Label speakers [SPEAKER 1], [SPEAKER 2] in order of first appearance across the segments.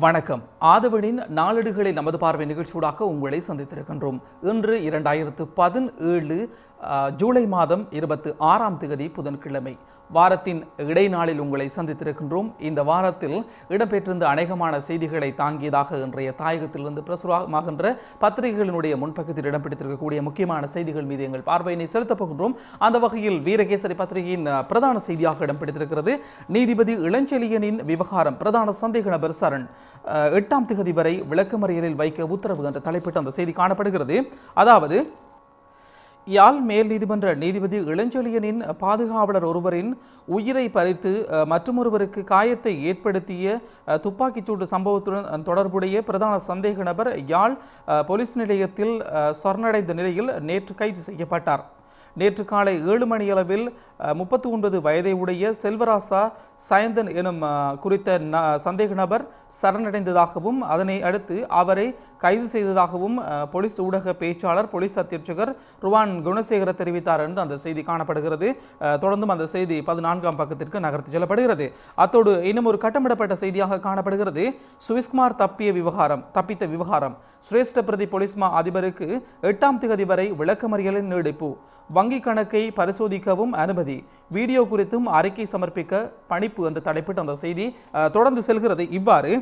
[SPEAKER 1] வணக்கம். ஆதவனின் நாளேடுகளை நமது பார்வை நிகழ்ச்சியூடாக உங்களை சந்தித்திருக்கின்றோம். இன்று 2017 ஜூலை மாதம் 26ஆம் தேதி புதன்கிழமை. வாரத்தின் இடைநாளில் உங்களை சந்தித்திருக்கின்றோம். இந்த வாரத்தில் இடம்பெற்றிருந்த அநேகமான செய்திகளை தாங்கியதாக இன்றைய தாயகத்திலிருந்து பிரசுரமாகின்ற பத்திரிகைகளினுடைய முன்பக்கத்தில் இடம்பெற்றிருக்கக்கூடிய முக்கியமான செய்திகள் மீது எங்கள் பார்வையினை செலுத்தப் போகின்றோம். அந்த வகையில் வீரகேசரி பத்திரிகையின் பிரதான செய்தியாக இடம்பெற்றிருக்கிறது நீதிபதி இளஞ்செழியனின் விவகாரம். பிரதான சந்தேக நபர் சரண் 8ஆம் தேதி வரை விளக்கமறியலில் வைக்க உத்தரவு என்ற தலைப்பிட்டு அந்த செய்தி காணப்படுகிறது. அதாவது யாழ் மேல் நீதிமன்ற நீதிபதி இளஞ்செழியனின் பாதுகாவலர் ஒருவரின் உயிரை பறித்து மற்றொருவருக்கு காயத்தை ஏற்படுத்திய துப்பாக்கிச்சூட்டு சம்பவத்துடன் தொடர்புடைய பிரதான சந்தேக நபர் யாழ் போலீஸ் நிலையத்தில் சரணடைந்த நிலையில் நேற்று கைது செய்யப்பட்டார். நேற்று காலை 7 மணியளவில் 39 வயதை உடைய செல்வராசா சயந்தன் எனும் குறித்த சந்தேக நபர் சரணடைந்ததாகவும் அதனை அடுத்து அவரை கைது செய்ததாகவும் போலீஸ் ஊடக பேச்சாளர் போலீஸ் அத்தியட்சகர் ருவான் குணசேகர தெரிவித்தார் என்று அந்த செய்தி காணப்படுகிறது. தொடர்ந்தும் அந்த செய்தி 14ஆம் பக்கத்திற்கு நகர்த்தி செல்லப்படுகிறது. அத்தோடு இன்னும் ஒரு கட்டமிடப்பட்ட செய்தியாக காணப்படுகிறது. சுவிஸ்குமார் தப்பித்த விவகாரம். சிரேஷ்ட பிரதி போலீஸ்மா அதிபருக்கு 8ஆம் தேதி வரை விளக்கமறியலின் நீடிப்பு. வங்கி கணக்கை பரிசோதிக்கவும் அனுமதி. வீடியோ குறித்தும் அறிக்கை சமர்ப்பிக்க பணிப்பு என்று தலைப்பிட்டு அந்த செய்தி தொடர்ந்து செல்கிறது. இவ்வாறு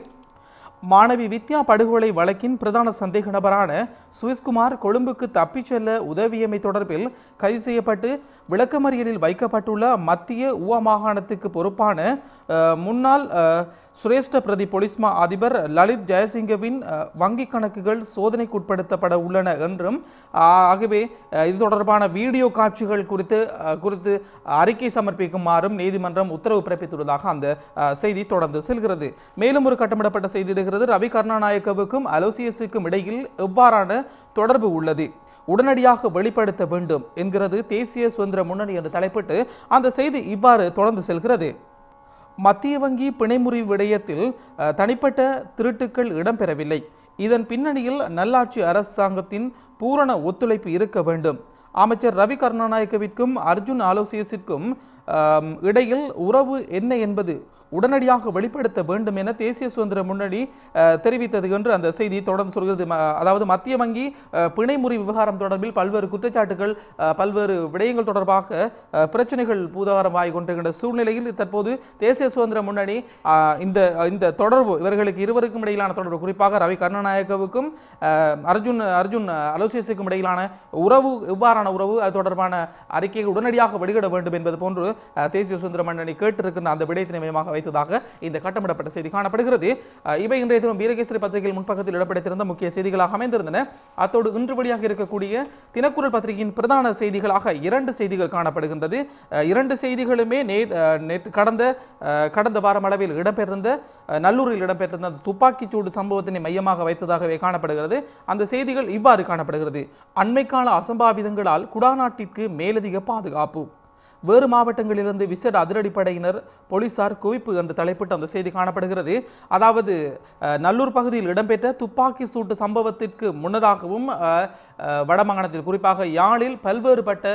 [SPEAKER 1] மாணவி வித்யா படுகொலை வழக்கின் பிரதான சந்தேக நபரான சுவிஸ்குமார் கொழும்புக்கு தப்பிச் செல்ல உதவியமை தொடர்பில் கைது செய்யப்பட்டு விளக்கமறியலில் வைக்கப்பட்டுள்ள மத்திய ஊவா மாகாணத்துக்கு பொறுப்பான முன்னாள் சிரேஷ்ட பிரதி போலீஸ்மா அதிபர் லலித் ஜெயசிங்கவின் வங்கி கணக்குகள் சோதனைக்குட்படுத்தப்பட உள்ளன என்றும் ஆகவே இது தொடர்பான வீடியோ காட்சிகள் குறித்து அறிக்கை சமர்ப்பிக்குமாறும் நீதிமன்றம் உத்தரவு பிறப்பித்துள்ளதாக அந்த செய்தி தொடர்ந்து செல்கிறது. மேலும் ஒரு கட்டமிடப்பட்ட செய்தி ரவி கருணாநாயக்கவுக்கும் அலோசியஸுக்கும் இடையில் எவ்வாறான தொடர்பு உள்ளது, உடனடியாக வெளிப்படுத்த வேண்டும் என்கிறது தேசிய சுதந்திர முன்னணி என்று தலைப்பிட்டு அந்த செய்தி இவ்வாறு தொடர்ந்து செல்கிறது. மத்திய வங்கி பிணைமுறிவு விடயத்தில் தனிப்பட்ட திருட்டுக்கள் இடம்பெறவில்லை. இதன் பின்னணியில் நல்லாட்சி அரசாங்கத்தின் பூரண ஒத்துழைப்பு இருக்க வேண்டும். அமைச்சர் ரவி கருணாநாயக்கவிற்கும் அர்ஜுன் அலோசியஸிற்கும் இடையில் உறவு என்ன என்பது உடனடியாக வெளிப்படுத்த வேண்டும் என தேசிய சுதந்திர முன்னணி தெரிவித்தது என்று அந்த செய்தி தொடர்ந்து சொல்கிறது. அதாவது மத்திய வங்கி பிணைமுறி விவகாரம் தொடர்பில் பல்வேறு குற்றச்சாட்டுகள் பல்வேறு விடயங்கள் தொடர்பாக பிரச்சனைகள் பூதாகரமாகி கொண்டிருக்கின்ற சூழ்நிலையில் தற்போது தேசிய சுதந்திர முன்னணி இந்த தொடர்பு இவர்களுக்கு இருவருக்கும் இடையிலான தொடர்பு, குறிப்பாக ரவி கருணாநாயக்கவுக்கும் அர்ஜுன் அலோசியஸுக்கும் இடையிலான உறவு எவ்வாறான உறவு அது தொடர்பான அறிக்கையை உடனடியாக வெளியிட வேண்டும் என்பது போன்று தேசிய சுதந்திர முன்னணி கேட்டிருக்கின்ற அந்த விடயத்தினை மையமாக வைத்ததாக இந்த கட்டமிடப்பட்ட செய்தி காணப்படுகிறது. இவை இன்றைய தினம் வீரகேசரி பத்திரிகையில் முன்பக்கத்தில் இடம்பெற்றிருந்த முக்கிய செய்திகளாக அமைந்திருந்தன. அத்தோடு இன்று வெளியாக இருக்கக்கூடிய தினக்குரல் பத்திரிகையின் பிரதான செய்திகளாக 2 செய்திகள் காணப்படுகின்றது. 2 செய்திகளுமே கடந்த வாரம் அளவில் இடம்பெற்றிருந்த நல்லூரில் இடம்பெற்றிருந்த துப்பாக்கிச்சூடு சம்பவத்தினை மையமாக வைத்ததாகவே காணப்படுகிறது. அந்த செய்திகள் இவ்வாறு காணப்படுகிறது. அண்மைக்கால அசம்பாவிதங்களால் குடாநாட்டிற்கு மேலதிக பாதுகாப்பு. வேறு மாவட்டங்களிலிருந்து விசேட அதிரடிப்படையினர் போலீசார் குவிப்பு என்று தலைப்பிட்டு அந்த செய்தி காணப்படுகிறது. அதாவது நல்லூர் பகுதியில் இடம்பெற்ற துப்பாக்கி சூட்டு சம்பவத்திற்கு முன்னதாகவும் வடமாகாணத்தில் குறிப்பாக யாழில் பல்வேறுபட்ட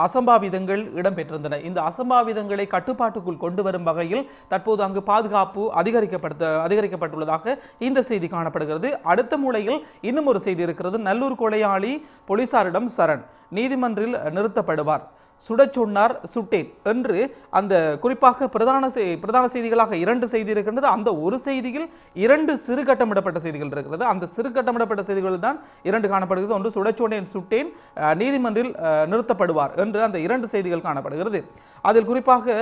[SPEAKER 1] அசம்பாவிதங்கள் இடம்பெற்றிருந்தன. இந்த அசம்பாவிதங்களை கட்டுப்பாட்டுக்குள் கொண்டு வரும் வகையில் தற்போது அங்கு பாதுகாப்பு அதிகரிக்கப்பட்டுள்ளதாக இந்த செய்தி காணப்படுகிறது. அடுத்த மூலையில் இன்னும் ஒரு செய்தி இருக்கிறது. நல்லூர் கொலையாளி போலீசாரிடம் சரண், நீதிமன்றில் நிறுத்தப்படுவார், சுடச் சொன்னார் சுட்டேன் என்று அந்த குறிப்பாக பிரதான செய்திகளாக 2 செய்தி இருக்கின்றது. அந்த ஒரு செய்தியில் 2 சிறு கட்டமிடப்பட்ட செய்திகள் இருக்கிறது. அந்த சிறு கட்டமிடப்பட்ட செய்திகள் தான் 2 காணப்படுகிறது. ஒன்று சுடச் சொன்னேன் சுட்டேன், நீதிமன்றில் நிறுத்தப்படுவார் என்று அந்த 2 செய்திகள் காணப்படுகிறது. அதில் குறிப்பாக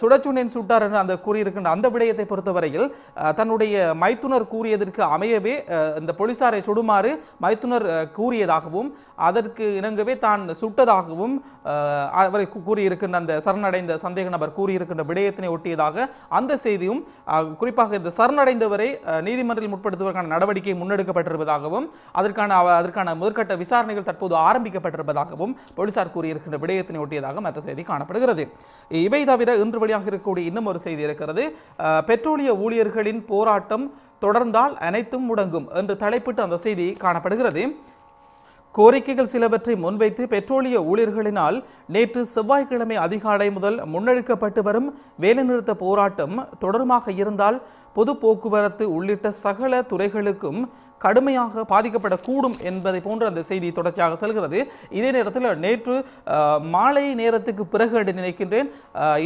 [SPEAKER 1] சுடச் சொன்னேன் சுட்டார் என்று அந்த கூறியிருக்கின்ற அந்த விடயத்தை பொறுத்தவரையில் தன்னுடைய மைத்துனர் கூறியதற்கு அமையவே இந்த போலீசாரை சுடுமாறு மைத்துனர் கூறியதாகவும் அதற்கு இணங்கவே தான் சுட்டதாகவும் அவரை கூறியிருக்கின்ற அந்த சரணடைந்த சந்தேக நபர் கூறியிருக்கின்ற விடயத்தினை ஒட்டியதாக அந்த செய்தியும் குறிப்பாக இந்த சரணடைந்தவரை நீதிமன்றத்தில் முற்படுத்துவதற்கான நடவடிக்கை முன்னெடுக்கப்பட்டிருப்பதாகவும் அதற்கான முதற்கட்ட விசாரணைகள் தற்போது ஆரம்பிக்கப்பட்டிருப்பதாகவும் போலீசார் கூறியிருக்கின்ற விடயத்தினை ஒட்டியதாக மற்ற செய்தி காணப்படுகிறது. இவை தவிர இன்று வழியாக இருக்கக்கூடிய இன்னும் ஒரு செய்தி இருக்கிறது. பெட்ரோலிய ஊழியர்களின் போராட்டம் தொடர்ந்தால் அனைத்தும் முடங்கும் என்று தலைப்பிட்டு அந்த செய்தி காணப்படுகிறது. கோரிக்கைகள் சிலவற்றை முன்வைத்து பெட்ரோலிய ஊழியர்களினால் நேற்று செவ்வாய்க்கிழமை அதிகாலை முதல் முன்னெடுக்கப்பட்டு வரும் வேலைநிறுத்த போராட்டம் தொடருமாக இருந்தால் பொது போக்குவரத்து உள்ளிட்ட சகல துறைகளுக்கும் கடுமையாக பாதிக்கப்படக்கூடும் என்பதை போன்ற அந்த செய்தி தொடர்ச்சியாக செல்கிறது. இதே நேரத்தில் நேற்று மாலை நேரத்துக்கு பிறகு என்று நினைக்கின்றேன்,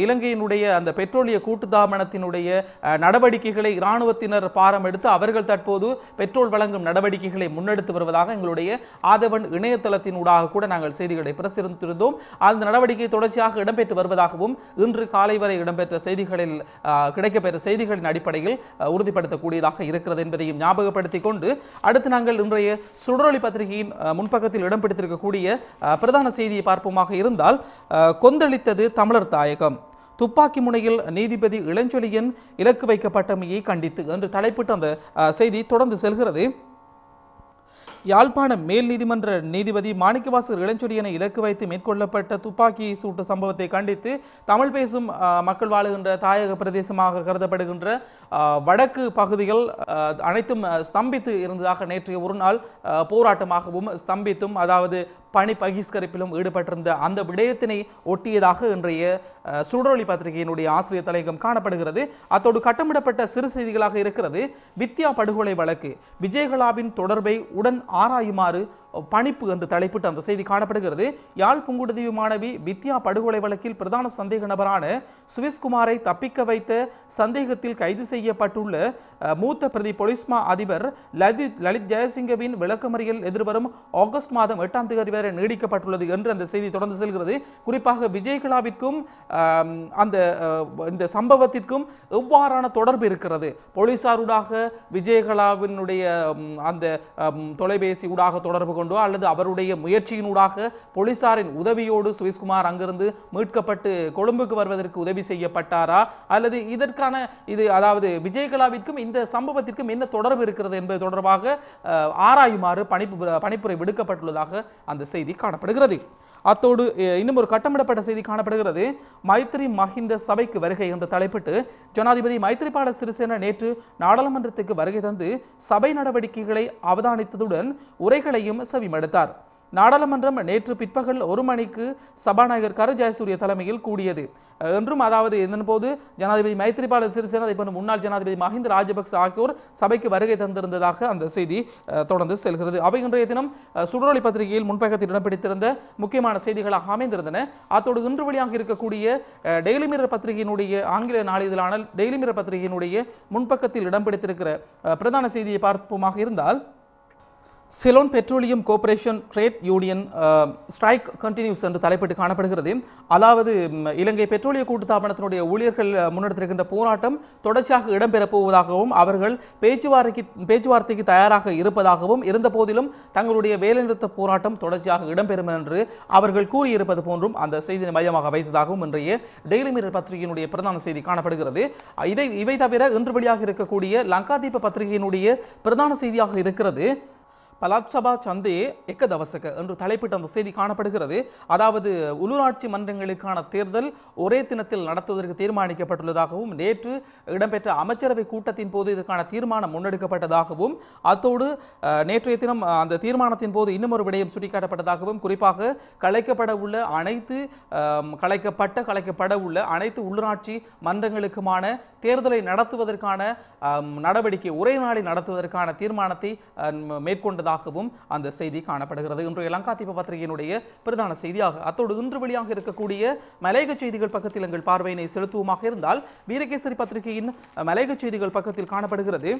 [SPEAKER 1] இலங்கையினுடைய அந்த பெட்ரோலிய கூட்டுத்தாபனத்தினுடைய நடவடிக்கைகளை இராணுவத்தினர் பாரம் எடுத்து அவர்கள் தற்போது பெட்ரோல் வழங்கும் நடவடிக்கைகளை முன்னெடுத்து வருவதாக எங்களுடைய ஆதவன் இணையதளத்தினூடாக கூட நாங்கள் செய்திகளை பிரசுரித்திருந்தோம். அந்த நடவடிக்கை தொடர்ச்சியாக இடம்பெற்று வருவதாகவும் இன்று காலை வரை இடம்பெற்ற செய்திகளில் கிடைக்கப்பெற்ற செய்திகளின் அடிப்படையில் உறுதிப்படுத்தக்கூடியதாக இருக்கிறது என்பதையும் ஞாபகப்படுத்திக் கொண்டு அடுத்து நாங்கள் இன்றைய சுடரொளி பத்திரிகையின் முன்பக்கத்தில் இடம் பிடித்திருக்கக்கூடிய பிரதான செய்தியை பார்ப்போமாக இருந்தால், கொந்தளித்தது தமிழர் தாயகம், துப்பாக்கி முனையில் நீதிபதி இளஞ்சொலியன் இலக்கு வைக்கப்பட்டமையை கண்டித்து என்று தலைப்பிட்ட அந்த செய்தி தொடர்ந்து செல்கிறது. யாழ்ப்பாணம் மேல் நீதிமன்ற நீதிபதி மாணிக்கவாசகர் இளஞ்சொலியனை இலக்கு வைத்து மேற்கொள்ளப்பட்ட துப்பாக்கி சூட்டு சம்பவத்தை கண்டித்து தமிழ் பேசும் மக்கள் வாழுகின்ற தாயக பிரதேசமாக கருதப்படுகின்ற வடக்கு பகுதிகள் அனைத்தும் ஸ்தம்பித்து இருந்ததாக நேற்றைய ஒரு நாள் போராட்டமாகவும் ஸ்தம்பித்தும், அதாவது பணி பகிஷ்கரிப்பிலும் ஈடுபட்டிருந்த அந்த விடயத்தினை ஒட்டியதாக இன்றைய சுடரொளி பத்திரிகையினுடைய ஆசிரியர் தலையங்கம் காணப்படுகிறது. அத்தோடு கட்டமிடப்பட்ட சிறு செய்திகளாக இருக்கிறது. வித்யா படுகொலை வழக்கு, விஜயகலாவின் தொடர்பை உடன் ஆராயுமாறு பணிப்பு என்று தலைப்பிட்டு அந்த செய்தி காணப்படுகிறது. யாழ் புங்குடுதீவு மாணவி வித்யா படுகொலை வழக்கில் பிரதான சந்தேக நபரான சுவிஸ்குமாரை தப்பிக்க வைத்த சந்தேகத்தில் கைது செய்யப்பட்டுள்ள மூத்த பிரதி பொலிஸ்மா அதிபர் லலித் ஜெயசிங்கவின் விளக்கமறியல் எதிர்வரும் ஆகஸ்ட் மாதம் 8ஆம் தேதி வரை நீடிக்கப்பட்டுள்ளது என்று அந்த செய்தி தொடர்ந்து செல்கிறது. குறிப்பாக விஜயகலாவிற்கும் இந்த சம்பவத்திற்கும் எவ்வாறான தொடர்பு இருக்கிறது, போலீசாருடாக விஜயகலாவினுடைய அந்த தொலைபேசி ஊடாக தொடர்பு கொண்டோ அல்லது அவருடைய முயற்சியினூடாக போலீசாரின் உதவியோடு சுவிஸ்குமார் அங்கிருந்து மீட்கப்பட்டு கொழும்புக்கு வருவதற்கு உதவி செய்யப்பட்டாரா, அல்லது இதற்கான அதாவது விஜயகலாவிற்கும் இந்த சம்பவத்திற்கும் என்ன தொடர்பு இருக்கிறது என்பது தொடர்பாக ஆராயுமாறு பணிப்புரை விடுக்கப்பட்டுள்ளதாக அந்த செய்தி காணப்படுகிறது. அத்தோடு இன்னும் ஒரு கட்டமிடப்பட்ட செய்தி காணப்படுகிறது. மைத்ரி மஹிந்த சபைக்கு வருகை என்று தலைப்பிட்டு ஜனாதிபதி மைத்ரிபால சிறிசேன நேற்று நாடாளுமன்றத்துக்கு வருகை தந்து சபை நடவடிக்கைகளை அவதானித்ததுடன் உரைகளையும் செவிமடுத்தார். நாடாளுமன்றம் நேற்று பிற்பகல் 1 மணிக்கு சபாநாயகர் கரு ஜெயசூரிய தலைமையில் கூடியது என்றும், அதாவது இதன்போது ஜனாதிபதி மைத்ரிபால சிறிசேன அதே போன்ற முன்னாள் ஜனாதிபதி மஹிந்த ராஜபக்ச ஆகியோர் சபைக்கு வருகை தந்திருந்ததாக அந்த செய்தி தொடர்ந்து செல்கிறது. அவை இன்றைய தினம் சுடரொளி பத்திரிகையில் முன்பக்கத்தில் இடம் பிடித்திருந்த முக்கியமான செய்திகளாக அமைந்திருந்தன. அத்தோடு இன்று வழியாக இருக்கக்கூடிய டெய்லி மிரர் பத்திரிகையினுடைய ஆங்கில நாளிதழான டெய்லி மிரர் பத்திரிகையினுடைய முன்பக்கத்தில் இடம் பிடித்திருக்கிற பிரதான செய்தியை பார்ப்போமாக இருந்தால், Ceylon petroleum corporation trade union strike continues என்று தலைப்பிட்டு காணப்படுகிறது. அதாவது இலங்கை பெட்ரோலிய கூட்டுத்தாபனத்தினுடைய ஊழியர்கள் முன்னெடுத்திருக்கின்ற போராட்டம் தொடர்ச்சியாக இடம்பெறப் போவதாகவும் அவர்கள் பேச்சுவார்த்தைக்கு தயாராக இருப்பதாகவும், இருந்த போதிலும் தங்களுடைய வேலைநிறுத்த போராட்டம் தொடர்ச்சியாக இடம்பெறும் என்று அவர்கள் கூறியிருப்பது போன்றும் அந்த செய்தியை மையமாக வைத்ததாகவும் இன்றைய டெய்லி மிரர் பத்திரிகையினுடைய பிரதான செய்தி காணப்படுகிறது. இவை தவிர இன்று வெளியாக இருக்கக்கூடிய லங்காதீப பத்திரிகையினுடைய பிரதான செய்தியாக இருக்கிறது. பலாத்சபா சந்தே எக்க தவசக என்று தலைப்பிட்ட அந்த செய்தி காணப்படுகிறது. அதாவது உள்ளூராட்சி மன்றங்களுக்கான தேர்தல் ஒரே தினத்தில் நடத்துவதற்கு தீர்மானிக்கப்பட்டுள்ளதாகவும், நேற்று இடம்பெற்ற அமைச்சரவை கூட்டத்தின் போது இதற்கான தீர்மானம் முன்னெடுக்கப்பட்டதாகவும், அத்தோடு நேற்றைய தினம் அந்த தீர்மானத்தின் போது இன்னும் ஒரு விடயம் சுட்டிக்காட்டப்பட்டதாகவும், குறிப்பாக கலைக்கப்பட உள்ள அனைத்து உள்ளூராட்சி மன்றங்களுக்குமான தேர்தலை நடத்துவதற்கான நடவடிக்கை ஒரே நாளில் நடத்துவதற்கான தீர்மானத்தை மேற்கொண்டதாகவும் அந்த செய்தி காணப்படுகிறது. இன்றைய லங்காதீப பத்திரிகையினுடைய பிரதான செய்தியாக. அத்தோடு இன்று வெளியாக இருக்கக்கூடிய மலையக செய்திகள் பக்கத்தில் எங்கள் பார்வையினை செலுத்துவோமாக இருந்தால், வீரகேசரி பத்திரிகையின் மலையக செய்திகள் பக்கத்தில் காணப்படுகிறது.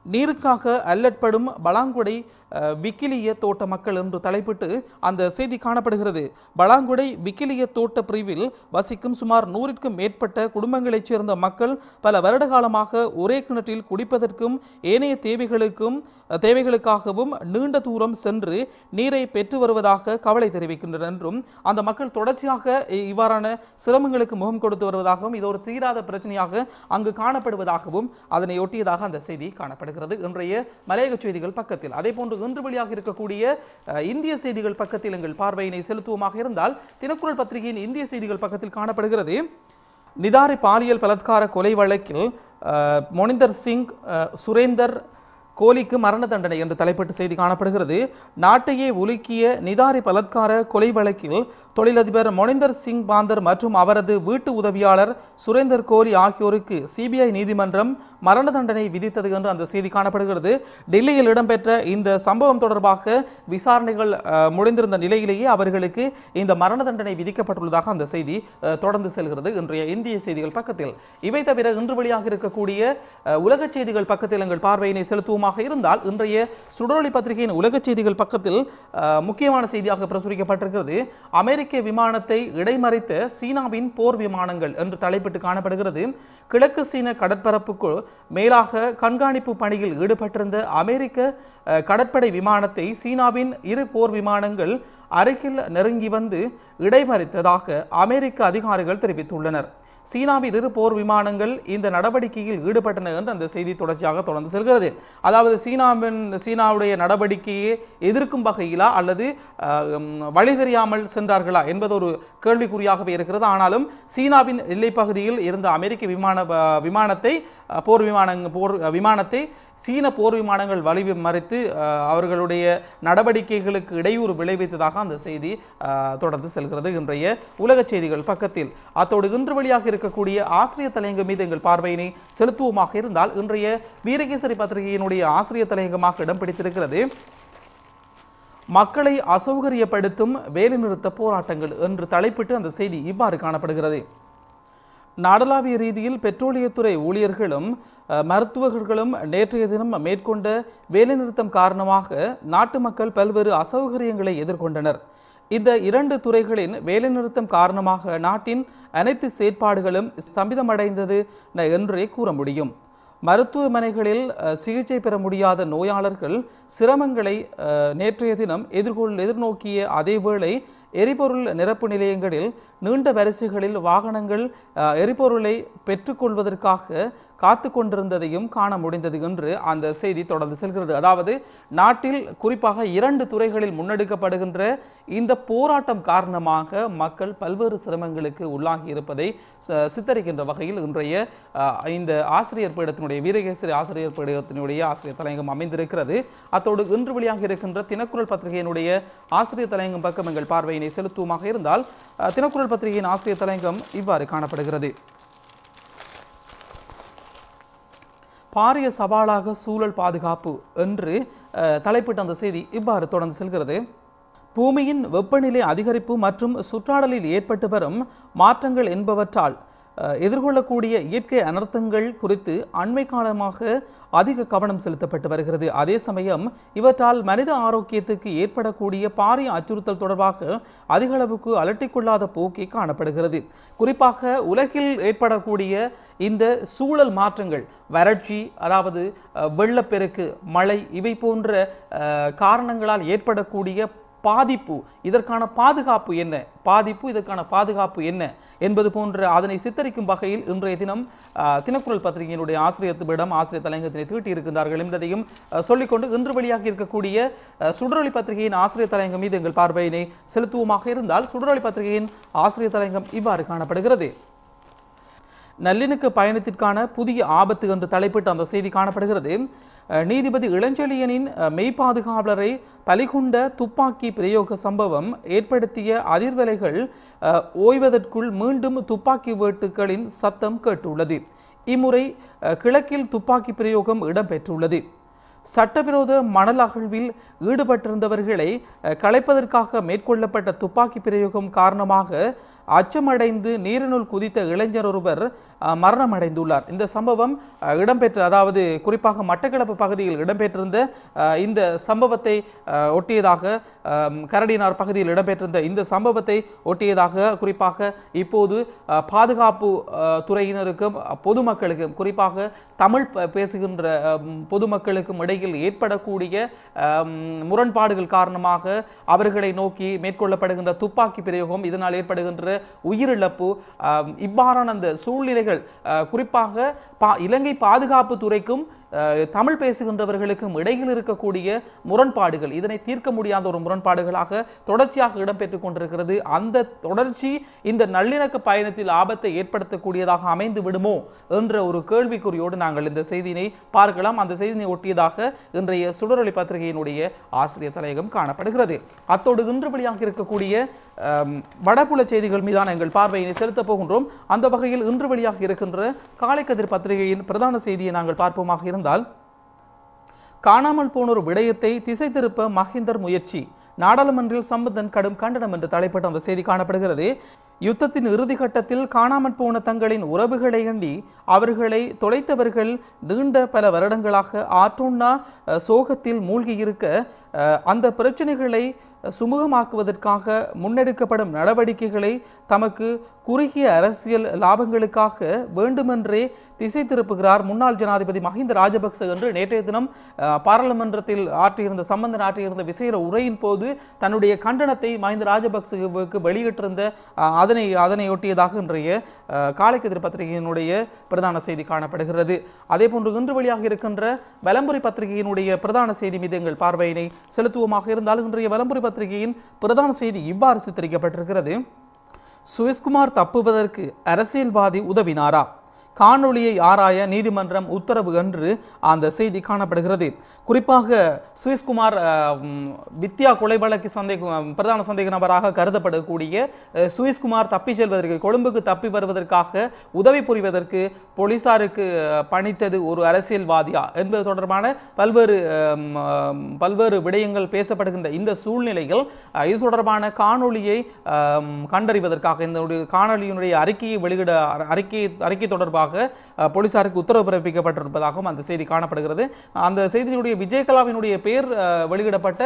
[SPEAKER 1] நீருக்காக அல்லற்படும் பலாங்குடை விக்கிலிய தோட்ட மக்கள் என்று தலைப்பிட்டு அந்த செய்தி காணப்படுகிறது. பலாங்குடை விக்கிலிய தோட்ட பிரிவில் வசிக்கும் சுமார் 100க்கும் மேற்பட்ட குடும்பங்களைச் சேர்ந்த மக்கள் பல வருட காலமாக ஒரே கிணற்றில் குடிப்பதற்கும் ஏனைய தேவைகளுக்காகவும் நீண்ட தூரம் சென்று நீரை பெற்று வருவதாக கவலை தெரிவிக்கின்றனர் என்றும், அந்த மக்கள் தொடர்ச்சியாக இவ்வாறான சிரமங்களுக்கு முகம் கொடுத்து வருவதாகவும், இது ஒரு தீராத பிரச்சனையாக அங்கு காணப்படுவதாகவும் அதனை ஒட்டியதாக அந்த செய்தி காணப்படுகிறது. இன்றைய மலையக செய்திகள் பக்கத்தில். அதே போன்று இன்று வெளியாக இருக்கக்கூடிய இந்திய செய்திகள் பக்கத்தில் எங்கள் பார்வையினை செலுத்துவோமாக இருந்தால், தினக்குரல் பத்திரிகையின் இந்திய செய்திகள் பக்கத்தில் காணப்படுகிறது. நிதாரி பாலியல் பலாத்கார கொலை வழக்கில் மொனிந்தர் சிங், சுரேந்தர் கோலிக்கு மரண தண்டனை என்று தலைப்பிட்டு செய்தி காணப்படுகிறது. நாட்டையே உலுக்கிய நிதாரி பலாத்கார கொலை வழக்கில் தொழிலதிபர் மொனிந்தர் சிங் பாந்தர் மற்றும் அவரது வீட்டு உதவியாளர் சுரேந்தர் கோலி ஆகியோருக்கு சிபிஐ நீதிமன்றம் மரண தண்டனை விதித்தது என்று அந்த செய்தி காணப்படுகிறது. டெல்லியில் இடம்பெற்ற இந்த சம்பவம் தொடர்பாக விசாரணைகள் முடிந்திருந்த நிலையிலேயே அவர்களுக்கு இந்த மரண தண்டனை விதிக்கப்பட்டுள்ளதாக அந்த செய்தி தொடர்ந்து செல்கிறது இன்றைய இந்திய செய்திகள் பக்கத்தில். இவை தவிர இன்று வெளியாக இருக்கக்கூடிய உலக செய்திகள் பக்கத்தில் எங்கள் பார்வையினை செலுத்துவோமாக இருந்தால் இன்றைய சுடரொளி பத்திரிகையின் உலக செய்திகள் பக்கத்தில் முக்கியமான செய்தியாக பிரசுரிக்கப்பட்டிருக்கிறது. அமெரிக்க விமானத்தை இடைமறித்த சீனாவின் போர் விமானங்கள் என்று தலைப்பிட்டு காணப்படுகிறது. கிழக்கு சீன கடற்பரப்புக்குள் மேலாக கண்காணிப்பு பணியில் ஈடுபட்டிருந்த அமெரிக்க கடற்படை விமானத்தை சீனாவின் இரு போர் விமானங்கள் அருகில் நெருங்கி வந்து இடைமறித்ததாக அமெரிக்க அதிகாரிகள் தெரிவித்துள்ளனர். சீனாவின் இரு போர் விமானங்கள் இந்த நடவடிக்கையில் ஈடுபட்டன என்று அந்த செய்தி தொடர்ச்சியாக தொடர்ந்து செல்கிறது. அதாவது சீனாவுடைய நடவடிக்கையை எதிர்க்கும் வகையிலா அல்லது வழி தெரியாமல் சென்றார்களா என்பது ஒரு கேள்விக்குறியாகவே இருக்கிறது. ஆனாலும் சீனாவின் எல்லைப் பகுதியில் இருந்த அமெரிக்க போர் விமானத்தை சீன போர் விமானங்கள் வழி மறித்து அவர்களுடைய நடவடிக்கைகளுக்கு இடையூறு விளைவித்ததாக அந்த செய்தி தொடர்ந்து செல்கிறது இன்றைய உலக செய்திகள் பக்கத்தில். அத்தோடு இன்று வழியாக இருக்கக்கூடிய ஆசிரியர் தலையங்கம் மீது எங்கள் பார்வையினை செலுத்துவோமாக இருந்தால் இன்றைய வீரகேசரி பத்திரிகையினுடைய ஆசிரியர் தலையங்கமாக இடம் பிடித்திருக்கிறது மக்களை அசௌகரியப்படுத்தும் வேலைநிறுத்த போராட்டங்கள் என்று தலைப்பிட்டு அந்த செய்தி இவ்வாறு காணப்படுகிறது. நாடளாவிய ரீதியில் பெட்ரோலியத்துறை ஊழியர்களும் மருத்துவர்களும் நேற்றைய தினம் மேற்கொண்ட வேலைநிறுத்தம் காரணமாக நாட்டு மக்கள் பல்வேறு அசௌகரியங்களை எதிர்கொண்டனர். இந்த இரண்டு துறைகளின் வேலைநிறுத்தம் காரணமாக நாட்டின் அனைத்து செயற்பாடுகளும் ஸ்தம்பிதமடைந்தது என்றே கூற முடியும். மருத்துவமனைகளில் சிகிச்சை பெற முடியாத நோயாளர்கள் சிரமங்களை நேற்றைய தினம் எதிர்நோக்கிய அதேவேளை எரிபொருள் நிரப்பு நிலையங்களில் நீண்ட வரிசைகளில் வாகனங்கள் எரிபொருளை பெற்றுக்கொள்வதற்காக காத்து கொண்டிருந்ததையும் காண முடிந்தது என்று அந்த செய்தி தொடர்ந்து செல்கிறது. அதாவது நாட்டில் குறிப்பாக இரண்டு துறைகளில் முன்னெடுக்கப்படுகின்ற இந்த போராட்டம் காரணமாக மக்கள் பல்வேறு சிரமங்களுக்கு உள்ளாகி இருப்பதை சித்தரிக்கின்ற வகையில் இன்றைய இந்த ஆசிரியர் பீடத்தினுடைய வீரகேசரி ஆசிரியர் பீடத்தினுடைய ஆசிரியர் தலையங்கம் அமைந்திருக்கிறது. அத்தோடு இன்று வெளியாக இருக்கின்ற தினக்குரல் பத்திரிகையினுடைய ஆசிரியர் தலையங்கம் பக்கம் எங்கள் பார்வையினை செலுத்துவமாக இருந்தால் தினக்குரல் பத்திரிகையின் ஆசிரியர் தலையங்கம் இவ்வாறு காணப்படுகிறது. பாரிய சவாலாக சூழல் பாதுகாப்பு என்று தலைப்பிட்ட அந்த செய்தி இவ்வாறு தொடர்ந்து செல்கிறது. பூமியின் வெப்பநிலை அதிகரிப்பு மற்றும் சுற்றாடலில் ஏற்பட்டு வரும் மாற்றங்கள் என்பவற்றால் எதிர்கொள்ளக்கூடிய இயற்கை அனர்த்தங்கள் குறித்து அண்மை காலமாக அதிக கவனம் செலுத்தப்பட்டு வருகிறது. அதே சமயம் இவற்றால் மனித ஆரோக்கியத்துக்கு ஏற்படக்கூடிய பாரிய அச்சுறுத்தல் தொடர்பாக அதிக அளவுக்கு அலட்டிக்கொள்ளாத போக்கே காணப்படுகிறது. குறிப்பாக உலகில் ஏற்படக்கூடிய இந்த சூழல் மாற்றங்கள், வறட்சி, அதாவது வெள்ளப்பெருக்கு, மழை, இவை போன்ற காரணங்களால் ஏற்படக்கூடிய பாதிப்பு, இதற்கான பாதுகாப்பு என்ன என்பது போன்ற அதனை சித்தரிக்கும் வகையில் இன்றைய தினம் தினக்குரல் பத்திரிகையினுடைய ஆசிரியர் தலையங்கத்தினை தீட்டியிருக்கின்றார்கள் என்பதையும் சொல்லிக்கொண்டு இன்று வெளியாக இருக்கக்கூடிய சுடரொளி பத்திரிகையின் ஆசிரியர் தலையங்கம் மீது எங்கள் பார்வையினை செலுத்துவோமாக இருந்தால் சுடரொளி பத்திரிகையின் ஆசிரியர் தலையங்கம் இவ்வாறு காணப்படுகிறது. நல்லிணக்க பயணத்திற்கான புதிய ஆபத்து என்று தலைப்பிட்டு அந்த செய்தி காணப்படுகிறது. நீதிபதி இளஞ்செழியனின் மெய்பாதுகாவலரை பலிகொண்ட துப்பாக்கி பிரயோக சம்பவம் ஏற்படுத்திய அதிர்வலைகள் ஓய்வதற்குள் மீண்டும் துப்பாக்கி வேட்டுகளின் சத்தம் கேட்டுள்ளது. இம்முறை கிழக்கில் துப்பாக்கி பிரயோகம் இடம்பெற்றுள்ளது. சட்டவிரோத மணல் அகழ்வில் ஈடுபட்டிருந்தவர்களை கலைப்பதற்காக மேற்கொள்ளப்பட்ட துப்பாக்கி பிரயோகம் காரணமாக அச்சமடைந்து நீரினுள் குதித்த இளைஞர் ஒருவர் மரணமடைந்துள்ளார். இந்த சம்பவம் அதாவது குறிப்பாக மட்டக்களப்பு பகுதியில் இடம்பெற்றிருந்த இந்த சம்பவத்தை ஒட்டியதாக, கரடினார் பகுதியில் இடம்பெற்றிருந்த இந்த சம்பவத்தை ஒட்டியதாக குறிப்பாக இப்போது பாதுகாப்பு துறையினருக்கும் பொதுமக்களுக்கும், குறிப்பாக தமிழ் பேசுகின்ற பொதுமக்களுக்கும் இடையில் ஏற்படக்கூடிய முரண்பாடுகள் காரணமாக அவர்களை நோக்கி மேற்கொள்ளப்படுகின்ற துப்பாக்கி பிரயோகம், இதனால் ஏற்படுகின்ற உயிரிழப்பு, இவ்வாறான அந்த சூழ்நிலைகள் குறிப்பாக இலங்கை பாதுகாப்பு துறைக்கும் தமிழ் பேசுகின்றவர்களுக்கும் இடையில் இருக்கக்கூடிய முரண்பாடுகள், இதனை தீர்க்க முடியாத ஒரு முரண்பாடுகளாக தொடர்ச்சியாக இடம்பெற்றுக் கொண்டிருக்கிறது. அந்த தொடர்ச்சி இந்த நல்லிணக்க பயணத்தில் ஆபத்தை ஏற்படுத்தக்கூடியதாக அமைந்து விடுமோ என்ற ஒரு கேள்விக்குறியோடு நாங்கள் இந்த செய்தியினை பார்க்கலாம். அந்த செய்தியை ஒட்டியதாக இன்றைய சுடரொளி பத்திரிகையினுடைய ஆசிரியர் தலையகம் காணப்படுகிறது. அத்தோடு இன்று வெளியாக இருக்கக்கூடிய வடபுல செய்திகள் மீதான எங்கள் பார்வையினை செலுத்தப் போகின்றோம். அந்த வகையில் இன்று வெளியாக இருக்கின்ற காலைக்கதிர் பத்திரிகையின் பிரதான செய்தியை நாங்கள் பார்ப்போமாக இருந்தால், காணாமல் போனோர் விடயத்தை திசை திருப்ப மஹிந்தர் முயற்சி, நாடாளுமன்றில் சம்பந்தன் கடும் கண்டனம் என்று தலைப்பட்ட அந்த செய்தி காணப்படுகிறது. யுத்தத்தின் இறுதி கட்டத்தில் காணாமற் போன தங்களின் உறவுகளை எண்ணி அவர்களை தொலைத்தவர்கள் நீண்ட பல வருடங்களாக ஆற்றொன்னா சோகத்தில் மூழ்கியிருக்க அந்த பிரச்சனைகளை சுமூகமாக்குவதற்காக முன்னெடுக்கப்படும் நடவடிக்கைகளை தமக்கு குறுகிய அரசியல் லாபங்களுக்காக வேண்டுமென்றே திசை திருப்புகிறார் முன்னாள் ஜனாதிபதி மஹிந்த ராஜபக்ச என்று நேற்றைய தினம் பாராளுமன்றத்தில் சம்பந்தன் ஆற்றியிருந்த விசேட உரையின் போது தன்னுடைய கண்டனத்தை மஹிந்த ராஜபக்சவுக்கு வெளியிட்டிருந்த அதனையொட்டியதாக இன்றைய காலைக்கதிர் பத்திரிகையினுடைய பிரதான செய்தி காணப்படுகிறது. அதேபோன்று இன்று வெளியாக இருக்கின்ற வலம்புரி பத்திரிகையினுடைய பிரதான செய்தி மீது எங்கள் பார்வையினை செலுத்துவோமாக இருந்தால், இன்றைய வலம்புரி பத்திரிகையின் பிரதான செய்தி இவ்வாறு சித்தரிக்கப்பட்டிருக்கிறது. சுவிஸ்குமார் தப்புவதற்கு அரசியல்வாதி உதவினாரா? காணொளியை ஆராய நீதிமன்றம் உத்தரவு என்று அந்த செய்தி காணப்படுகிறது. குறிப்பாக சுவிஸ்குமார் வித்யா கொலை வழக்கு பிரதான சந்தேக நபராக கருதப்படக்கூடிய சுவிஸ்குமார் தப்பி செல்வதற்கு, கொழும்புக்கு தப்பி வருவதற்காக உதவி புரிவதற்கு போலீசாருக்கு பணித்தது ஒரு அரசியல்வாதியா என்பது தொடர்பான பல்வேறு விடயங்கள் பேசப்படுகின்ற இந்த சூழ்நிலையில் இது தொடர்பான காணொளியை கண்டறிவதற்காக, இந்த காணொலியினுடைய அறிக்கையை வெளியிட அறிக்கை தொடர்பாக போலீசாருக்கு உத்தரவு பிறப்பிக்கப்பட்டிருப்பதாகவும் அந்த செய்தி காணப்படுகிறது. அந்த செய்தியினுடைய விஜயகலாவினுடைய பெயர் வெளியிடப்பட்ட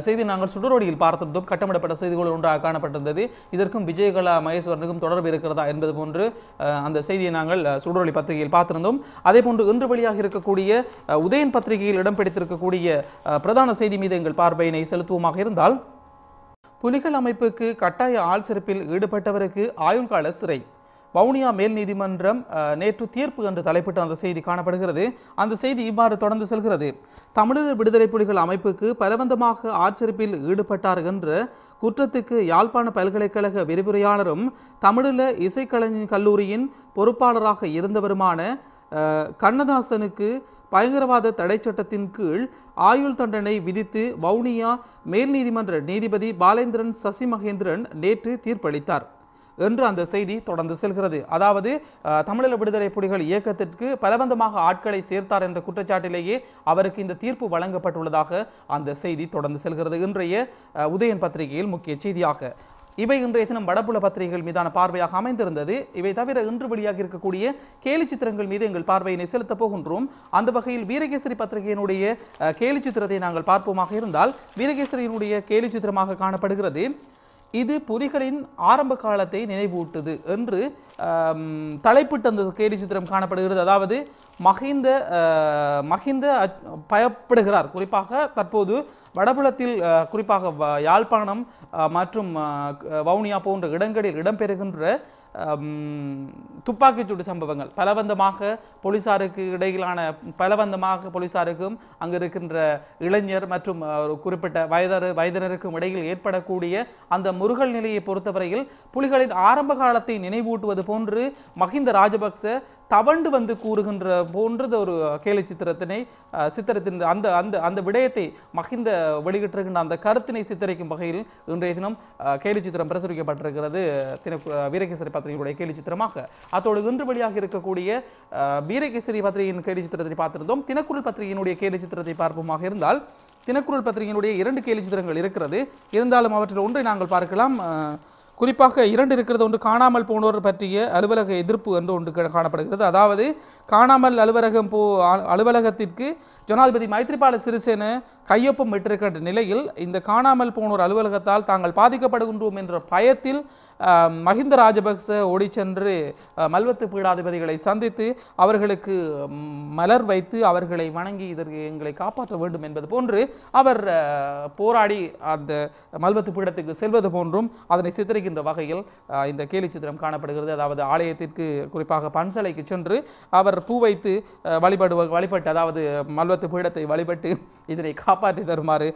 [SPEAKER 1] செய்தி நாங்கள் சுடரோடியில் பார்த்திருந்தோம். கட்டமிடப்பட்ட செய்திகள் ஒன்றாக காணப்பட்டிருந்தது. இதற்கும் விஜயகலா மகேஸ்வரனுக்கும் தொடர்பு இருக்கிறதா என்பது போன்று அந்த செய்தியை நாங்கள் சுடரோடி பத்திரிகையில் பார்த்திருந்தோம். அதே போன்று இன்று வெளியாக இருக்கக்கூடிய உதயன் பத்திரிகையில் இடம் பிடித்திருக்கக்கூடிய பிரதான செய்தி மீது எங்கள் பார்வையினை செலுத்துவோமாக இருந்தால், புலிகள் அமைப்புக்கு கட்டாய ஆள் சிறப்பில் ஈடுபட்டவருக்கு ஆயுள் கால சிறை, வவுனியா மேல் நீதிமன்றம் நேற்று தீர்ப்பு என்று தலைப்பிட்ட அந்த செய்தி காணப்படுகிறது. அந்த செய்தி இவ்வாறு தொடர்ந்து செல்கிறது. தமிழர் விடுதலை புலிகள் அமைப்புக்கு பலவந்தமாக ஆட்சேர்ப்பில் ஈடுபட்டார் என்ற குற்றத்துக்கு யாழ்ப்பாண பல்கலைக்கழக விரிவுரையாளரும் தமிழீழ இசைக்கலைஞர் கல்லூரியின் பொறுப்பாளராக இருந்தவருமான கண்ணதாசனுக்கு பயங்கரவாத தடை சட்டத்தின் கீழ் ஆயுள் தண்டனை விதித்து வவுனியா மேல் நீதிமன்ற நீதிபதி பாலேந்திரன் சசி மகேந்திரன் நேற்று தீர்ப்பளித்தார் என்று அந்த செய்தி தொடர்ந்து செல்கிறது. அதாவது தமிழீழ விடுதலை புலிகள் இயக்கத்திற்கு பலவந்தமாக ஆட்களை சேர்த்தார் என்ற குற்றச்சாட்டிலேயே அவருக்கு இந்த தீர்ப்பு வழங்கப்பட்டுள்ளதாக அந்த செய்தி தொடர்ந்து செல்கிறது. இன்றைய உதயன் பத்திரிகையில் முக்கிய செய்தியாக இவை இன்றைய தினம் வடபுல பத்திரிகைகள் மீதான பார்வையாக அமைந்திருந்தது. இவை தவிர இன்று வெளியாக இருக்கக்கூடிய கேலி சித்திரங்கள் மீது எங்கள் பார்வையினை செலுத்தப் போகின்றோம். அந்த வகையில் வீரகேசரி பத்திரிகையினுடைய கேலி சித்திரத்தை நாங்கள் பார்ப்போமாக இருந்தால், வீரகேசரியினுடைய கேலி சித்திரமாக காணப்படுகிறது. இது புலிகளின் ஆரம்ப காலத்தை நினைவூட்டுது என்று தலைப்பிட்ட அந்த கேலி சித்திரம் காணப்படுகிறது. அதாவது மஹிந்த பயப்படுகிறார். குறிப்பாக தற்போது வடபுலத்தில், குறிப்பாக யாழ்ப்பாணம் மற்றும் வவுனியா போன்ற இடங்களில் இடம்பெறுகின்ற துப்பாக்கிச்சூடு சம்பவங்கள், பலவந்தமாக போலீசாருக்கு இடையிலான போலீசாருக்கும் அங்கு இருக்கின்ற இளைஞர் மற்றும் குறிப்பிட்ட வயதினருக்கும் இடையில் ஏற்படக்கூடிய அந்த முருகல் நிலையை பொறுத்தவரையில் புலிகளின் ஆரம்ப காலத்தை நினைவூட்டுவது போன்று மஹிந்த ராஜபக்ச தவண்டு வந்து கூறுகின்ற போன்றது ஒரு கேலி சித்திரத்தின் அந்த விடயத்தை மஹிந்த வெளியிட்டிருக்கின்ற அந்த கருத்தினை சித்தரிக்கும் வகையில் இன்றைய தினம் கேலி சித்திரம் பிரசுரிக்கப்பட்டிருக்கிறது வீரகேசரி பத்திரிகையுடைய கேலி சித்திரமாக. அத்தோடு இன்று வெளியாக இருக்கக்கூடிய வீரகேசரி பத்திரிகையின் கேலி சித்திரத்தை பார்த்திருந்தோம். தினக்குரல் பத்திரிகையினுடைய கேலி சித்திரத்தை பார்ப்போமாக இருந்தால், தினக்குரல் பத்திரிகையினுடைய 2 கேலி சித்திரங்கள் இருக்கிறது. இருந்தாலும் அவற்றில் ஒன்றை நாங்கள் பார்க்கலாம். குறிப்பாக 2 இருக்கிறது. ஒன்று காணாமல் போனோர் பற்றிய அலுவலக எதிர்ப்பு என்று ஒன்று காணப்படுகிறது. அதாவது காணாமல் அலுவலகத்திற்கு ஜனாதிபதி மைத்ரிபால சிறிசேன கையொப்பம் விட்டிருக்கின்ற நிலையில் இந்த காணாமல் போனோர் அலுவலகத்தால் தாங்கள் பாதிக்கப்படுகின்றோம் என்ற பயத்தில் மஹிந்த ராஜபக்ச ஓடி சென்று மல்வத்து பீடாதிபதிகளை சந்தித்து அவர்களுக்கு மலர் வைத்து அவர்களை வணங்கி இதற்கு எங்களை காப்பாற்ற வேண்டும் என்பது போன்று அவர் போராடி அந்த மல்வத்து பீடத்துக்கு செல்வது போன்றும் அதனை சித்தரிக்கின்ற சித்தரிக்கின்ற வகையில் இந்த கேலி சித்திரம் காணப்படுகிறது. அதாவது ஆலயத்திற்கு குறிப்பாக பன்சலைக்கு சென்று அவர் பூ வைத்து வழிபட்டு அதாவது மல்வத்து பீடத்தை வழிபட்டு இதனை காப்பாற்றி தருமாறு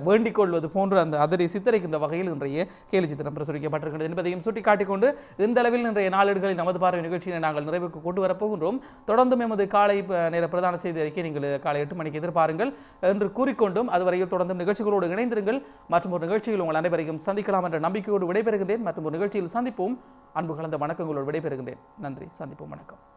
[SPEAKER 1] வேண்டிக் கொள்வது போன்று அதனை சித்தரிக்கின்ற வகையில் இன்றைய கேலி சித்திரம் பிரசுரிக்கப்பட்டிருக்கிறது என்பதையும் சுட்டிக்காட்டிக் கொண்டு இந்த அளவில் இன்றைய நாளேடுகளில் நமது பார்வை நிகழ்ச்சியை நாங்கள் நிறைவுக்கு கொண்டு வரப்போகின்றோம். தொடர்ந்தும் எமது காலை நேர பிரதான செய்தி அறிக்கை நீங்கள் காலை 8 மணிக்கு எதிர்பாருங்கள் என்று கூறிக்கொண்டும் அதுவரையில் தொடர்ந்தும் நிகழ்ச்சிகளோடு இணைந்திருங்கள். மற்றும் ஒரு நிகழ்ச்சியில் உங்கள் அனைவரையும் சந்திக்கலாம் என்ற நம்பிக்கையோடு விடைபெறுகின்றேன். மற்றும் ஒரு நிகழ்ச்சியில் சந்திப்போம். அன்பு கலந்த வணக்கங்களோடு விடைபெறுகின்றேன். நன்றி. சந்திப்போம். வணக்கம்.